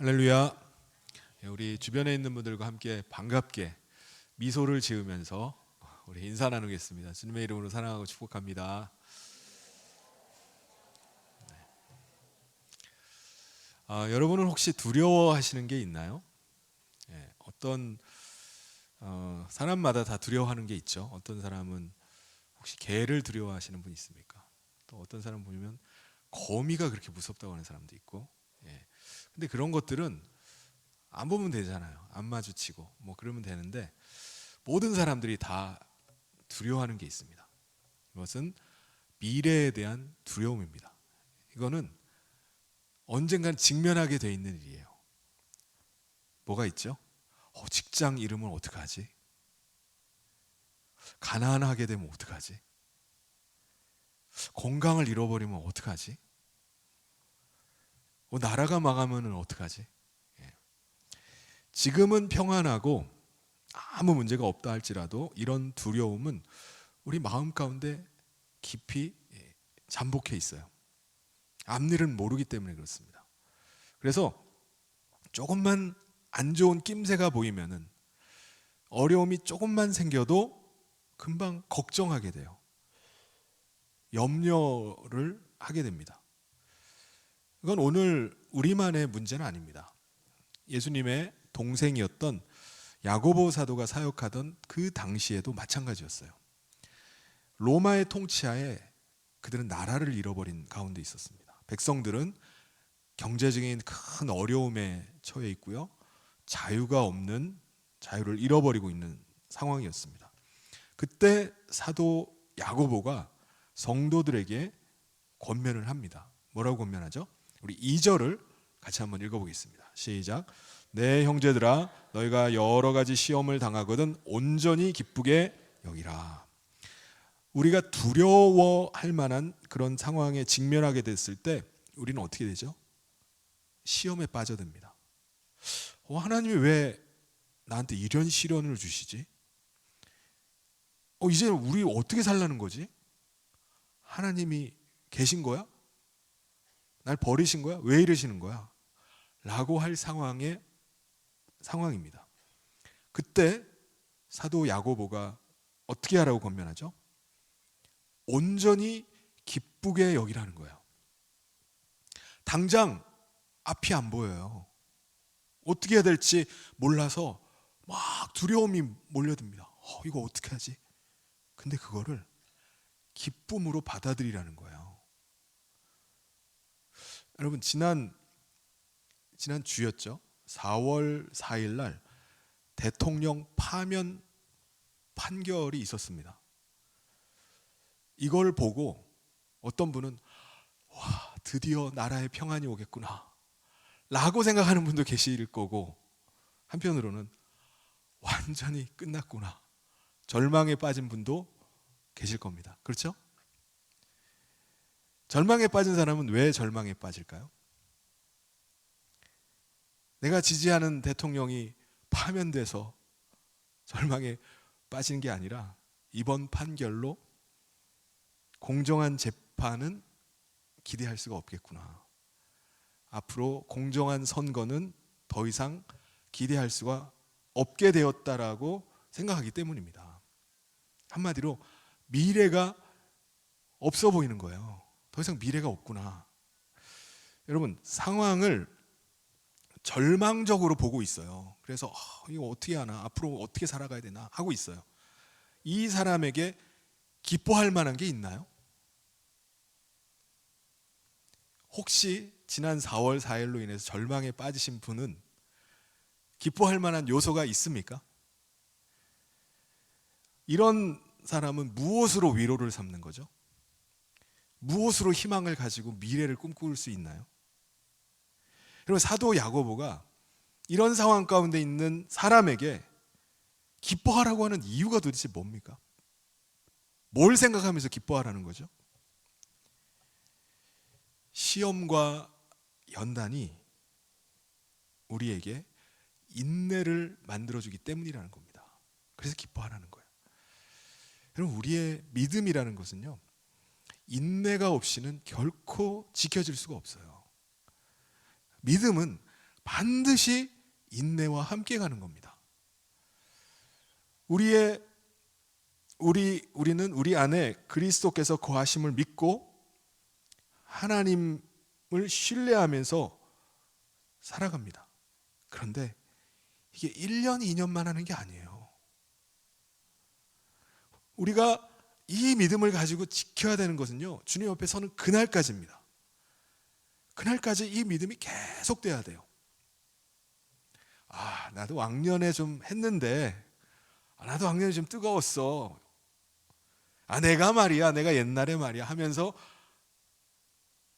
할렐루야. 우리 주변에 있는 분들과 함께 반갑게 미소를 지으면서 우리 인사 나누겠습니다. 주님의 이름으로 사랑하고 축복합니다. 여러분은 혹시 두려워하시는 게 있나요? 어떤 사람마다 다 두려워하는 게 있죠. 어떤 사람은 혹시 개를 두려워하시는 분 있습니까? 또 어떤 사람 보면 거미가 그렇게 무섭다고 하는 사람도 있고. 근데 그런 것들은 안 보면 되잖아요. 안 마주치고 뭐 그러면 되는데 모든 사람들이 다 두려워하는 게 있습니다. 이것은 미래에 대한 두려움입니다. 이거는 언젠간 직면하게 돼 있는 일이에요. 뭐가 있죠? 직장 잃으면 어떡하지? 가난하게 되면 어떡하지? 건강을 잃어버리면 어떡하지? 나라가 망하면 어떡하지? 지금은 평안하고 아무 문제가 없다 할지라도 이런 두려움은 우리 마음 가운데 깊이 잠복해 있어요. 앞일은 모르기 때문에 그렇습니다. 그래서 조금만 안 좋은 낌새가 보이면은 어려움이 조금만 생겨도 금방 걱정하게 돼요. 염려를 하게 됩니다. 이건 오늘 우리만의 문제는 아닙니다. 예수님의 동생이었던 야고보 사도가 사역하던 그 당시에도 마찬가지였어요. 로마의 통치하에 그들은 나라를 잃어버린 가운데 있었습니다. 백성들은 경제적인 큰 어려움에 처해 있고요. 자유를 잃어버리고 있는 상황이었습니다. 그때 사도 야고보가 성도들에게 권면을 합니다. 뭐라고 권면하죠? 우리 2절을 같이 한번 읽어보겠습니다. 시작. 내 형제들아 너희가 여러 가지 시험을 당하거든 온전히 기쁘게 여기라. 우리가 두려워할 만한 그런 상황에 직면하게 됐을 때 우리는 어떻게 되죠? 시험에 빠져듭니다. 하나님이 왜 나한테 이런 시련을 주시지? 이제 우리 어떻게 살라는 거지? 하나님이 계신 거야? 날 버리신 거야? 왜 이러시는 거야? 라고 할 상황입니다. 그때 사도 야고보가 어떻게 하라고 권면하죠? 온전히 기쁘게 여기라는 거예요. 당장 앞이 안 보여요. 어떻게 해야 될지 몰라서 막 두려움이 몰려듭니다. 이거 어떻게 하지? 근데 그거를 기쁨으로 받아들이라는 거예요. 여러분 지난 주였죠. 4월 4일 날 대통령 파면 판결이 있었습니다. 이걸 보고 어떤 분은 드디어 나라에 평안이 오겠구나 라고 생각하는 분도 계실 거고, 한편으로는 완전히 끝났구나 절망에 빠진 분도 계실 겁니다. 그렇죠? 절망에 빠진 사람은 왜 절망에 빠질까요? 내가 지지하는 대통령이 파면돼서 절망에 빠지는 게 아니라 이번 판결로 공정한 재판은 기대할 수가 없겠구나. 앞으로 공정한 선거는 더 이상 기대할 수가 없게 되었다라고 생각하기 때문입니다. 한마디로 미래가 없어 보이는 거예요. 더 이상 미래가 없구나. 여러분 상황을 절망적으로 보고 있어요. 그래서 이거 어떻게 하나, 앞으로 어떻게 살아가야 되나 하고 있어요. 이 사람에게 기뻐할 만한 게 있나요? 혹시 지난 4월 4일로 인해서 절망에 빠지신 분은 기뻐할 만한 요소가 있습니까? 이런 사람은 무엇으로 위로를 삼는 거죠? 무엇으로 희망을 가지고 미래를 꿈꿀 수 있나요? 그리고 사도 야고보가 이런 상황 가운데 있는 사람에게 기뻐하라고 하는 이유가 도대체 뭡니까? 뭘 생각하면서 기뻐하라는 거죠? 시험과 연단이 우리에게 인내를 만들어주기 때문이라는 겁니다. 그래서 기뻐하라는 거예요. 여러분 우리의 믿음이라는 것은요, 인내가 없이는 결코 지켜질 수가 없어요. 믿음은 반드시 인내와 함께 가는 겁니다. 우리는 우리 안에 그리스도께서 거하심을 믿고 하나님을 신뢰하면서 살아갑니다. 그런데 이게 1년, 2년만 하는 게 아니에요. 우리가 이 믿음을 가지고 지켜야 되는 것은요, 주님 앞에 서는 그날까지입니다. 그날까지 이 믿음이 계속돼야 돼요. 나도 왕년에 좀 했는데, 나도 왕년에 좀 뜨거웠어. 내가 옛날에 말이야 하면서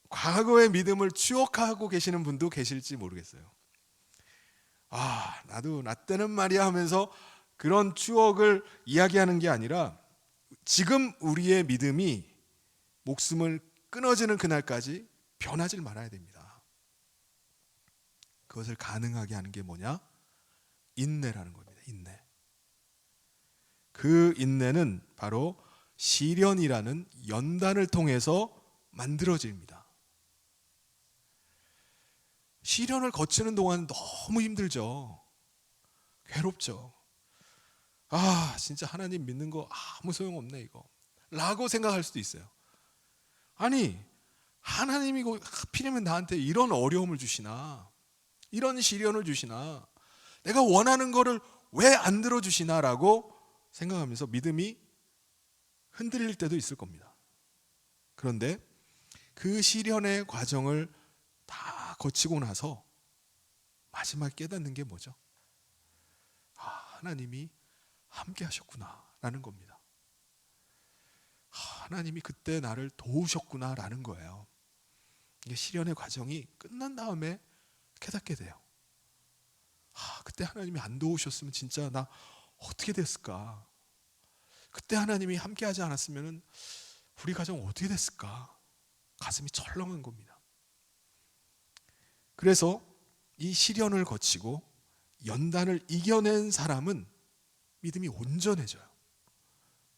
과거의 믿음을 추억하고 계시는 분도 계실지 모르겠어요. 나도 나 때는 말이야 하면서 그런 추억을 이야기하는 게 아니라 지금 우리의 믿음이 목숨을 끊어지는 그날까지 변하지 말아야 됩니다. 그것을 가능하게 하는 게 뭐냐? 인내라는 겁니다. 인내. 그 인내는 바로 시련이라는 연단을 통해서 만들어집니다. 시련을 거치는 동안 너무 힘들죠. 괴롭죠. 진짜 하나님 믿는 거 아무 소용없네 이거 라고 생각할 수도 있어요. 아니, 하나님이 하필이면 나한테 이런 어려움을 주시나, 이런 시련을 주시나, 내가 원하는 거를 왜 안 들어주시나 라고 생각하면서 믿음이 흔들릴 때도 있을 겁니다. 그런데 그 시련의 과정을 다 거치고 나서 마지막에 깨닫는 게 뭐죠? 하나님이 함께 하셨구나 라는 겁니다. 하나님이 그때 나를 도우셨구나 라는 거예요. 이게 시련의 과정이 끝난 다음에 깨닫게 돼요. 그때 하나님이 안 도우셨으면 진짜 나 어떻게 됐을까? 그때 하나님이 함께 하지 않았으면 우리 가정 어떻게 됐을까? 가슴이 철렁한 겁니다. 그래서 이 시련을 거치고 연단을 이겨낸 사람은 믿음이 온전해져요.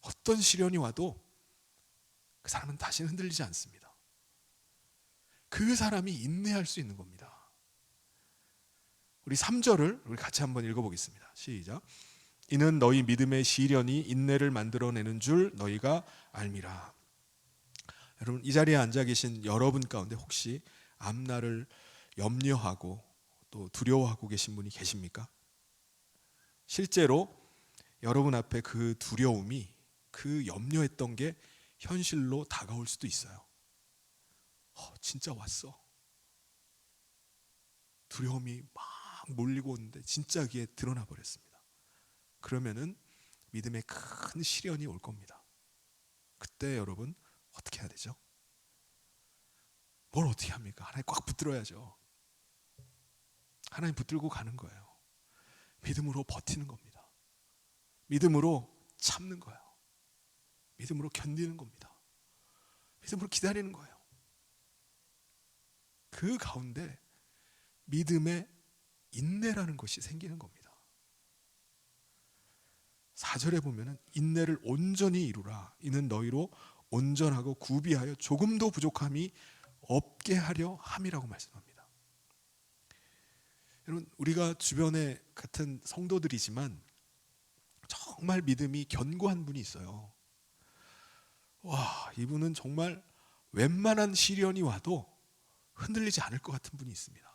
어떤 시련이 와도 그 사람은 다시는 흔들리지 않습니다. 그 사람이 인내할 수 있는 겁니다. 우리 3절을 우리 같이 한번 읽어보겠습니다. 시작. 이는 너희 믿음의 시련이 인내를 만들어내는 줄 너희가 알미라. 여러분, 이 자리에 앉아 계신 여러분 가운데 혹시 앞날을 염려하고 또 두려워하고 계신 분이 계십니까? 실제로 여러분 앞에 그 두려움이, 그 염려했던 게 현실로 다가올 수도 있어요. 진짜 왔어. 두려움이 막 몰리고 오는데 진짜 그게 드러나 버렸습니다. 그러면은 믿음의 큰 시련이 올 겁니다. 그때 여러분 어떻게 해야 되죠? 뭘 어떻게 합니까? 하나님 꽉 붙들어야죠. 하나님 붙들고 가는 거예요. 믿음으로 버티는 겁니다. 믿음으로 참는 거예요. 믿음으로 견디는 겁니다. 믿음으로 기다리는 거예요. 그 가운데 믿음의 인내라는 것이 생기는 겁니다. 4절에 보면은 인내를 온전히 이루라. 이는 너희로 온전하고 구비하여 조금도 부족함이 없게 하려 함이라고 말씀합니다. 여러분, 우리가 주변에 같은 성도들이지만 정말 믿음이 견고한 분이 있어요. 이분은 정말 웬만한 시련이 와도 흔들리지 않을 것 같은 분이 있습니다.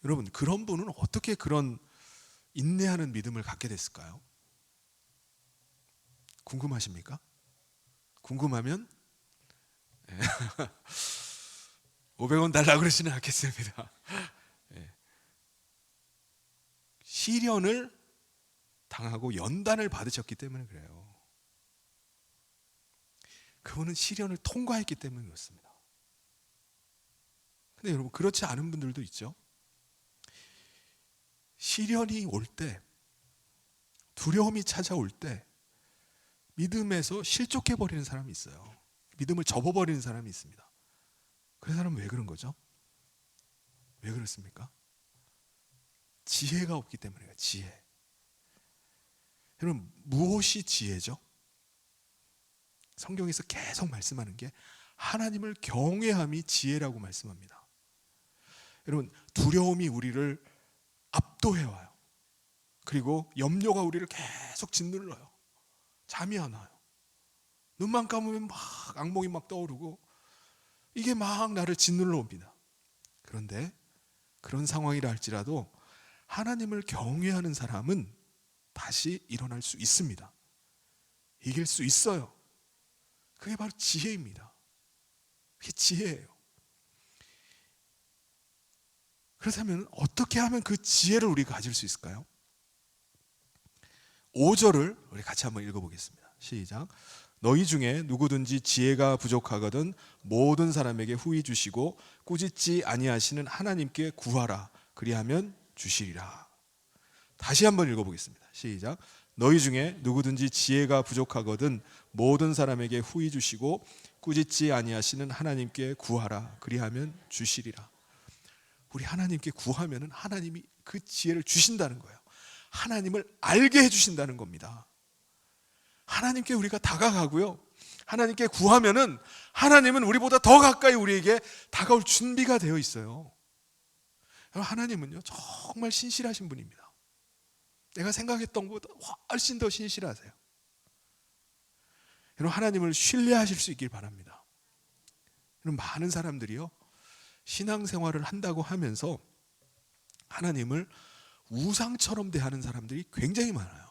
여러분, 그런 분은 어떻게 그런 인내하는 믿음을 갖게 됐을까요? 궁금하십니까? 궁금하면 500원 달라고 그러지는 않겠습니다. 시련을 당하고 연단을 받으셨기 때문에 그래요. 그분은 시련을 통과했기 때문에 그렇습니다. 근데 여러분, 그렇지 않은 분들도 있죠. 시련이 올 때, 두려움이 찾아올 때 믿음에서 실족해버리는 사람이 있어요. 믿음을 접어버리는 사람이 있습니다. 그 사람은 왜 그런 거죠? 왜 그렇습니까? 지혜가 없기 때문이에요. 지혜. 여러분, 무엇이 지혜죠? 성경에서 계속 말씀하는 게 하나님을 경외함이 지혜라고 말씀합니다. 여러분, 두려움이 우리를 압도해와요. 그리고 염려가 우리를 계속 짓눌러요. 잠이 안 와요. 눈만 감으면 막 악몽이 막 떠오르고 이게 막 나를 짓눌러 옵니다. 그런데 그런 상황이라 할지라도 하나님을 경외하는 사람은 다시 일어날 수 있습니다. 이길 수 있어요. 그게 바로 지혜입니다. 그게 지혜예요. 그렇다면 어떻게 하면 그 지혜를 우리가 가질 수 있을까요? 5절을 우리 같이 한번 읽어보겠습니다. 시작. 너희 중에 누구든지 지혜가 부족하거든 모든 사람에게 후히 주시고 꾸짖지 아니하시는 하나님께 구하라. 그리하면 주시리라. 다시 한번 읽어보겠습니다. 시작. 너희 중에 누구든지 지혜가 부족하거든 모든 사람에게 후히 주시고 꾸짖지 아니하시는 하나님께 구하라. 그리하면 주시리라. 우리 하나님께 구하면 하나님이 그 지혜를 주신다는 거예요. 하나님을 알게 해주신다는 겁니다. 하나님께 우리가 다가가고요, 하나님께 구하면은 하나님은 우리보다 더 가까이 우리에게 다가올 준비가 되어 있어요. 하나님은요 정말 신실하신 분입니다. 내가 생각했던 것보다 훨씬 더 신실하세요. 여러분, 하나님을 신뢰하실 수 있길 바랍니다. 여러분, 많은 사람들이요 신앙생활을 한다고 하면서 하나님을 우상처럼 대하는 사람들이 굉장히 많아요.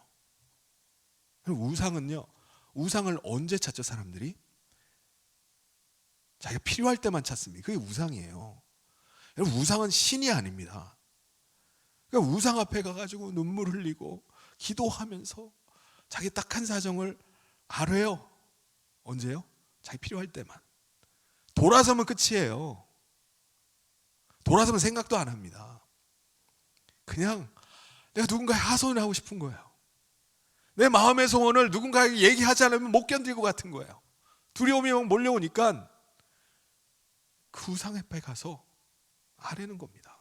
우상은요, 우상을 언제 찾죠? 사람들이 자기가 필요할 때만 찾습니다. 그게 우상이에요. 여러분, 우상은 신이 아닙니다. 그러니까 우상 앞에 가가지고 눈물 흘리고 기도하면서 자기 딱한 사정을 아뢰요. 언제요? 자기 필요할 때만. 돌아서면 끝이에요. 돌아서면 생각도 안 합니다. 그냥 내가 누군가에 하소연을 하고 싶은 거예요. 내 마음의 소원을 누군가에게 얘기하지 않으면 못 견딜 것 같은 거예요. 두려움이 막 몰려오니까 그 우상 앞에 가서 아뢰는 겁니다.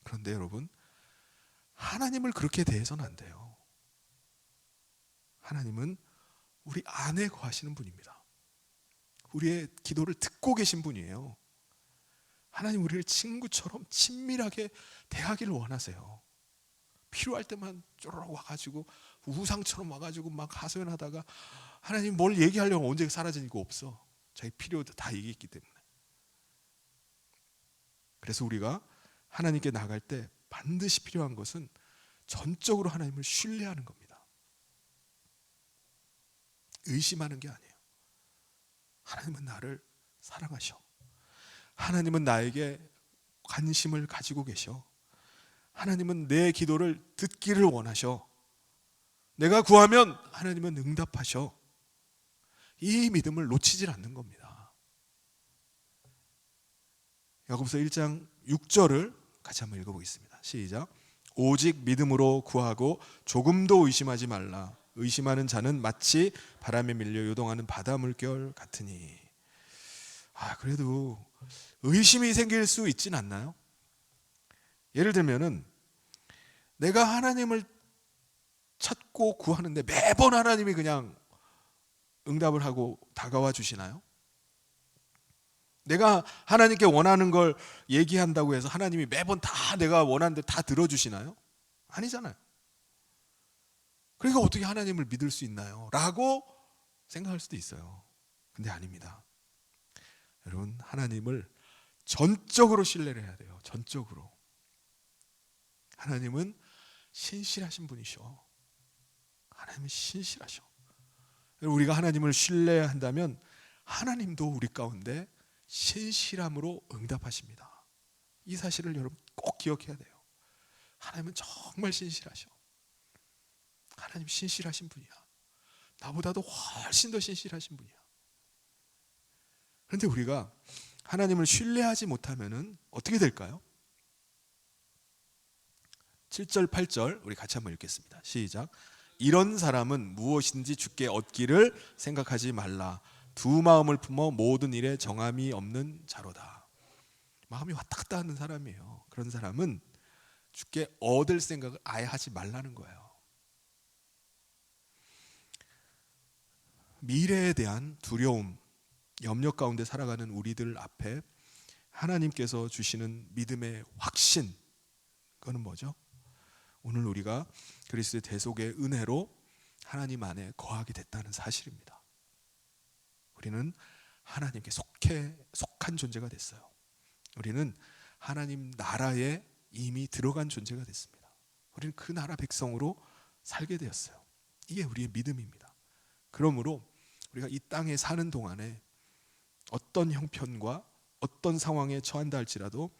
그런데 여러분, 하나님을 그렇게 대해서는 안 돼요. 하나님은 우리 안에 거하시는 분입니다. 우리의 기도를 듣고 계신 분이에요. 하나님 우리를 친구처럼 친밀하게 대하기를 원하세요. 필요할 때만 쪼르륵 와가지고 우상처럼 와가지고 막 하소연하다가 하나님 뭘 얘기하려면 언제 사라지는 거 없어. 자기 필요도 다 얘기했기 때문에. 그래서 우리가 하나님께 나갈 때 반드시 필요한 것은 전적으로 하나님을 신뢰하는 겁니다. 의심하는 게 아니에요. 하나님은 나를 사랑하셔. 하나님은 나에게 관심을 가지고 계셔. 하나님은 내 기도를 듣기를 원하셔. 내가 구하면 하나님은 응답하셔. 이 믿음을 놓치질 않는 겁니다. 야고보서 1장 6절을 같이 한번 읽어보겠습니다. 시작. 오직 믿음으로 구하고 조금도 의심하지 말라. 의심하는 자는 마치 바람에 밀려 요동하는 바다 물결 같으니. 그래도 의심이 생길 수 있진 않나요? 예를 들면은 내가 하나님을 찾고 구하는데 매번 하나님이 그냥 응답을 하고 다가와 주시나요? 내가 하나님께 원하는 걸 얘기한다고 해서 하나님이 매번 다 내가 원하는 데 다 들어주시나요? 아니잖아요. 그러니까 어떻게 하나님을 믿을 수 있나요? 라고 생각할 수도 있어요. 근데 아닙니다. 여러분, 하나님을 전적으로 신뢰를 해야 돼요. 전적으로. 하나님은 신실하신 분이셔. 하나님은 신실하셔. 우리가 하나님을 신뢰한다면 하나님도 우리 가운데 신실함으로 응답하십니다. 이 사실을 여러분 꼭 기억해야 돼요. 하나님은 정말 신실하셔. 하나님 신실하신 분이야. 나보다도 훨씬 더 신실하신 분이야. 그런데 우리가 하나님을 신뢰하지 못하면 어떻게 될까요? 7절 8절 우리 같이 한번 읽겠습니다. 시작. 이런 사람은 무엇인지 주께 얻기를 생각하지 말라. 두 마음을 품어 모든 일에 정함이 없는 자로다. 마음이 왔다 갔다 하는 사람이에요. 그런 사람은 주께 얻을 생각을 아예 하지 말라는 거예요. 미래에 대한 두려움, 염려 가운데 살아가는 우리들 앞에 하나님께서 주시는 믿음의 확신, 그거는 뭐죠? 오늘 우리가 그리스도의 대속의 은혜로 하나님 안에 거하게 됐다는 사실입니다. 우리는 하나님께 속한 존재가 됐어요. 우리는 하나님 나라에 이미 들어간 존재가 됐습니다. 우리는 그 나라 백성으로 살게 되었어요. 이게 우리의 믿음입니다. 그러므로 우리가 이 땅에 사는 동안에 어떤 형편과 어떤 상황에 처한다 할지라도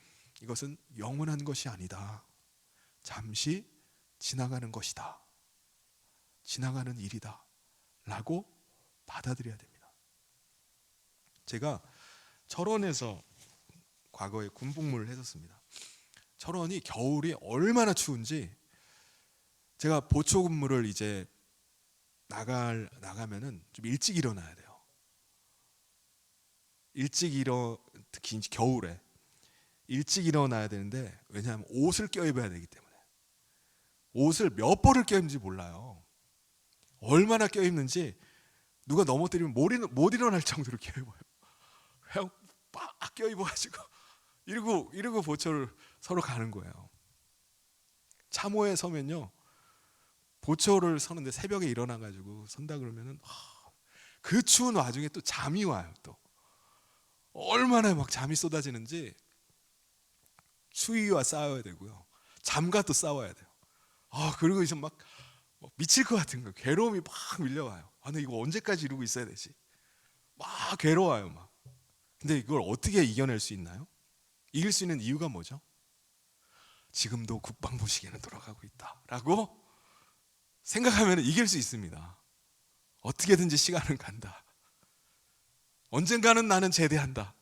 이것은 영원한 것이 아니다. 잠시 지나가는 것이다. 지나가는 일이다. 라고 받아들여야 됩니다. 제가 철원에서 과거에 군복무를 했었습니다. 철원이 겨울이 얼마나 추운지, 제가 보초 근무를 이제 나가면은 좀 일찍 일어나야 돼요. 특히 이제 겨울에 일찍 일어나야 되는데, 왜냐하면 옷을 껴입어야 되기 때문에. 옷을 몇 벌을 껴입는지 몰라요. 얼마나 껴입는지 누가 넘어뜨리면 못 일어날 정도로 껴입어요. 그냥 빡 껴입어가지고 이러고 보초를 서로 가는 거예요. 참호에 서면요, 보초를 서는데 새벽에 일어나가지고 선다 그러면은 그 추운 와중에 또 잠이 와요. 또 얼마나 막 잠이 쏟아지는지 추위와 싸워야 되고요, 잠과 또 싸워야 돼요. 그리고 이제 막 미칠 것 같은 거예요. 괴로움이 막 밀려와요. 근데 이거 언제까지 이러고 있어야 되지? 막 괴로워요. 막. 근데 이걸 어떻게 이겨낼 수 있나요? 이길 수 있는 이유가 뭐죠? 지금도 국방부 시계는 돌아가고 있다라고 생각하면 이길 수 있습니다. 어떻게든지 시간은 간다. 언젠가는 나는 제대한다.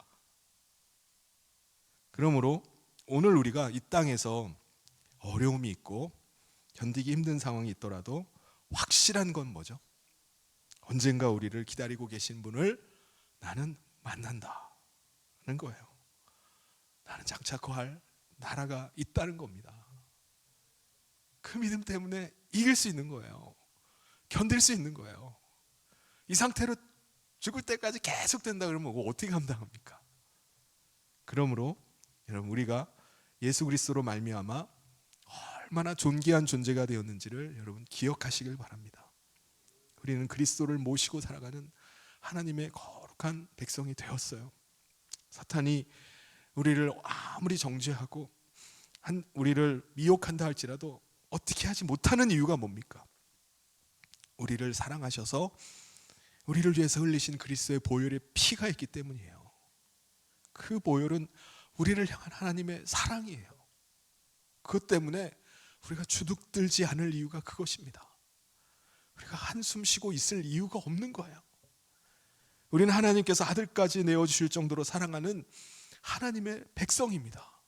그러므로 오늘 우리가 이 땅에서 어려움이 있고 견디기 힘든 상황이 있더라도 확실한 건 뭐죠? 언젠가 우리를 기다리고 계신 분을 나는 만난다는 거예요. 나는 장차 거할 나라가 있다는 겁니다. 그 믿음 때문에 이길 수 있는 거예요. 견딜 수 있는 거예요. 이 상태로 죽을 때까지 계속 된다 그러면 어떻게 감당합니까? 그러므로 여러분, 우리가 예수 그리스도로 말미암아 얼마나 존귀한 존재가 되었는지를 여러분 기억하시길 바랍니다. 우리는 그리스도를 모시고 살아가는 하나님의 거룩한 백성이 되었어요. 사탄이 우리를 아무리 정죄하고 우리를 미혹한다 할지라도 어떻게 하지 못하는 이유가 뭡니까? 우리를 사랑하셔서 우리를 위해서 흘리신 그리스도의 보혈의 피가 있기 때문이에요. 그 보혈은 우리를 향한 하나님의 사랑이에요. 그것 때문에 우리가 주눅들지 않을 이유가 그것입니다. 우리가 한숨 쉬고 있을 이유가 없는 거예요. 우리는 하나님께서 아들까지 내어주실 정도로 사랑하는 하나님의 백성입니다.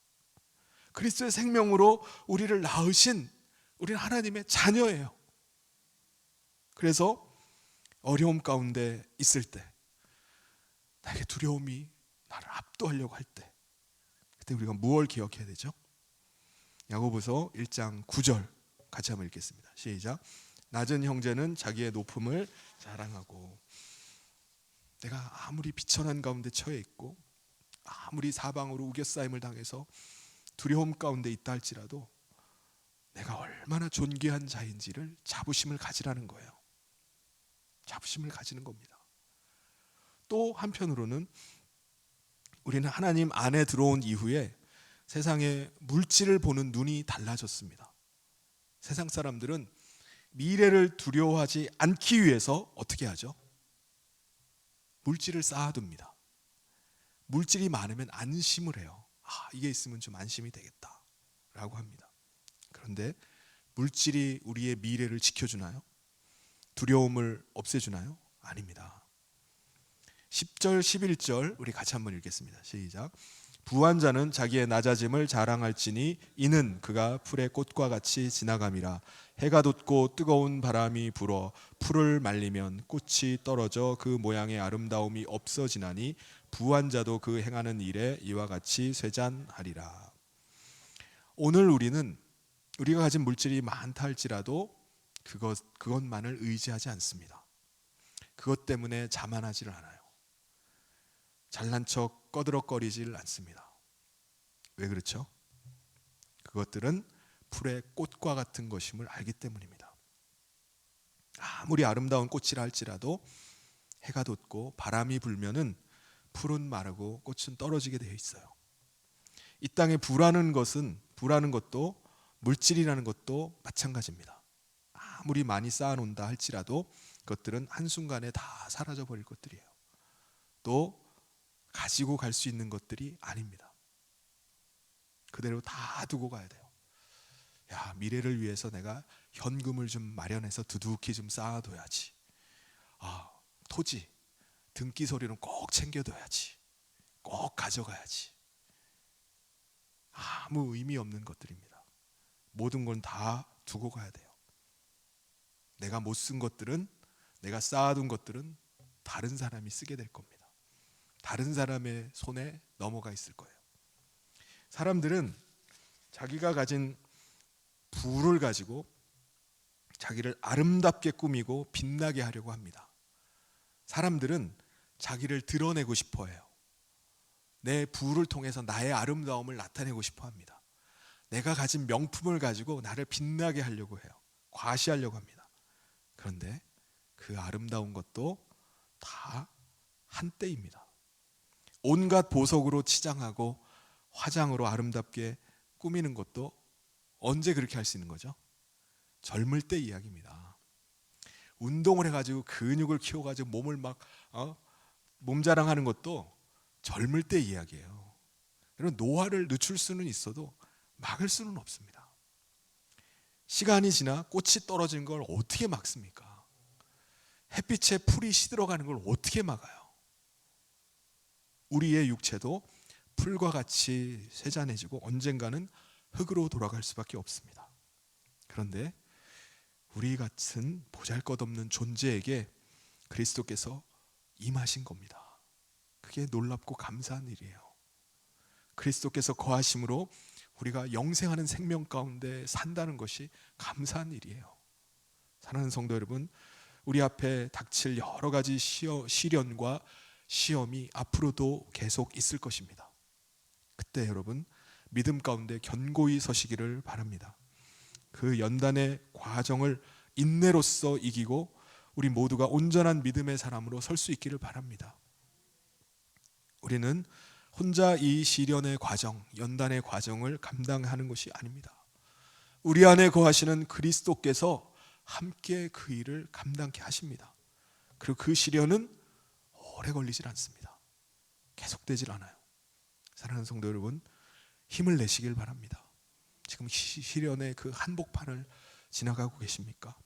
그리스도의 생명으로 우리를 낳으신 우리는 하나님의 자녀예요. 그래서 어려움 가운데 있을 때, 나에게 두려움이 나를 압도하려고 할 때, 그때 우리가 무엇을 기억해야 되죠? 야고보서 1장 9절 같이 한번 읽겠습니다. 시작. 낮은 형제는 자기의 높음을 자랑하고, 내가 아무리 비천한 가운데 처해 있고 아무리 사방으로 우겨싸임을 당해서 두려움 가운데 있다 할지라도 내가 얼마나 존귀한 자인지를 자부심을 가지라는 거예요. 자부심을 가지는 겁니다. 또 한편으로는 우리는 하나님 안에 들어온 이후에 세상의 물질을 보는 눈이 달라졌습니다. 세상 사람들은 미래를 두려워하지 않기 위해서 어떻게 하죠? 물질을 쌓아둡니다. 물질이 많으면 안심을 해요. 이게 있으면 좀 안심이 되겠다 라고 합니다. 그런데 물질이 우리의 미래를 지켜주나요? 두려움을 없애주나요? 아닙니다. 10절 11절 우리 같이 한번 읽겠습니다. 시작. 부한 자는 자기의 낮아짐을 자랑할지니 이는 그가 풀의 꽃과 같이 지나감이라. 해가 돋고 뜨거운 바람이 불어 풀을 말리면 꽃이 떨어져 그 모양의 아름다움이 없어지나니 부한 자도 그 행하는 일에 이와 같이 쇠잔하리라. 오늘 우리가 가진 물질이 많다 할지라도 그것만을 의지하지 않습니다. 그것 때문에 자만하지를 않아요. 잘난 척 꺼드럭거리질 않습니다. 왜 그렇죠? 그것들은 풀의 꽃과 같은 것임을 알기 때문입니다. 아무리 아름다운 꽃이라 할지라도 해가 돋고 바람이 불면은 풀은 마르고 꽃은 떨어지게 되어 있어요. 이 땅에 불하는 것도 물질이라는 것도 마찬가지입니다. 아무리 많이 쌓아놓는다 할지라도 그것들은 한순간에 다 사라져 버릴 것들이에요. 또 가지고 갈 수 있는 것들이 아닙니다. 그대로 다 두고 가야 돼요. 야, 미래를 위해서 내가 현금을 좀 마련해서 두둑히 좀 쌓아둬야지. 토지, 등기 서류는 꼭 챙겨둬야지. 꼭 가져가야지. 아무 의미 없는 것들입니다. 모든 건 다 두고 가야 돼요. 내가 못 쓴 것들은, 내가 쌓아둔 것들은 다른 사람이 쓰게 될 겁니다. 다른 사람의 손에 넘어가 있을 거예요. 사람들은 자기가 가진 부를 가지고 자기를 아름답게 꾸미고 빛나게 하려고 합니다. 사람들은 자기를 드러내고 싶어 해요. 내 부를 통해서 나의 아름다움을 나타내고 싶어 합니다. 내가 가진 명품을 가지고 나를 빛나게 하려고 해요. 과시하려고 합니다. 그런데 그 아름다운 것도 다 한때입니다. 온갖 보석으로 치장하고 화장으로 아름답게 꾸미는 것도 언제 그렇게 할 수 있는 거죠? 젊을 때 이야기입니다. 운동을 해가지고 근육을 키워가지고 몸을 막 몸자랑하는 것도 젊을 때 이야기예요. 여러분, 노화를 늦출 수는 있어도 막을 수는 없습니다. 시간이 지나 꽃이 떨어지는 걸 어떻게 막습니까? 햇빛에 풀이 시들어가는 걸 어떻게 막아요? 우리의 육체도 풀과 같이 쇠잔해지고 언젠가는 흙으로 돌아갈 수밖에 없습니다. 그런데 우리 같은 보잘것없는 존재에게 그리스도께서 임하신 겁니다. 그게 놀랍고 감사한 일이에요. 그리스도께서 거하심으로 우리가 영생하는 생명 가운데 산다는 것이 감사한 일이에요. 사랑하는 성도 여러분, 우리 앞에 닥칠 여러 가지 시련과 시험이 앞으로도 계속 있을 것입니다. 그때 여러분, 믿음 가운데 견고히 서시기를 바랍니다. 그 연단의 과정을 인내로써 이기고 우리 모두가 온전한 믿음의 사람으로 설 수 있기를 바랍니다. 우리는 혼자 이 시련의 과정, 연단의 과정을 감당하는 것이 아닙니다. 우리 안에 거하시는 그리스도께서 함께 그 일을 감당케 하십니다. 그리고 그 시련은 오래 걸리질 않습니다. 계속되질 않아요. 사랑하는 성도 여러분, 힘을 내시길 바랍니다. 지금 시련의 그 한복판을 지나가고 계십니까?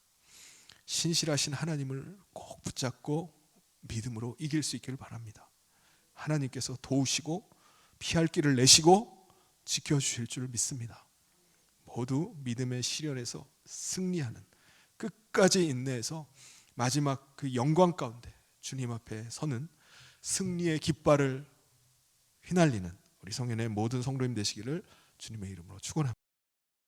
신실하신 하나님을 꼭 붙잡고 믿음으로 이길 수 있기를 바랍니다. 하나님께서 도우시고 피할 길을 내시고 지켜주실 줄 믿습니다. 모두 믿음의 시련에서 승리하는, 끝까지 인내해서 마지막 그 영광 가운데 주님 앞에 서는 승리의 깃발을 휘날리는 우리 성현의 모든 성도님 되시기를 주님의 이름으로 축원합니다.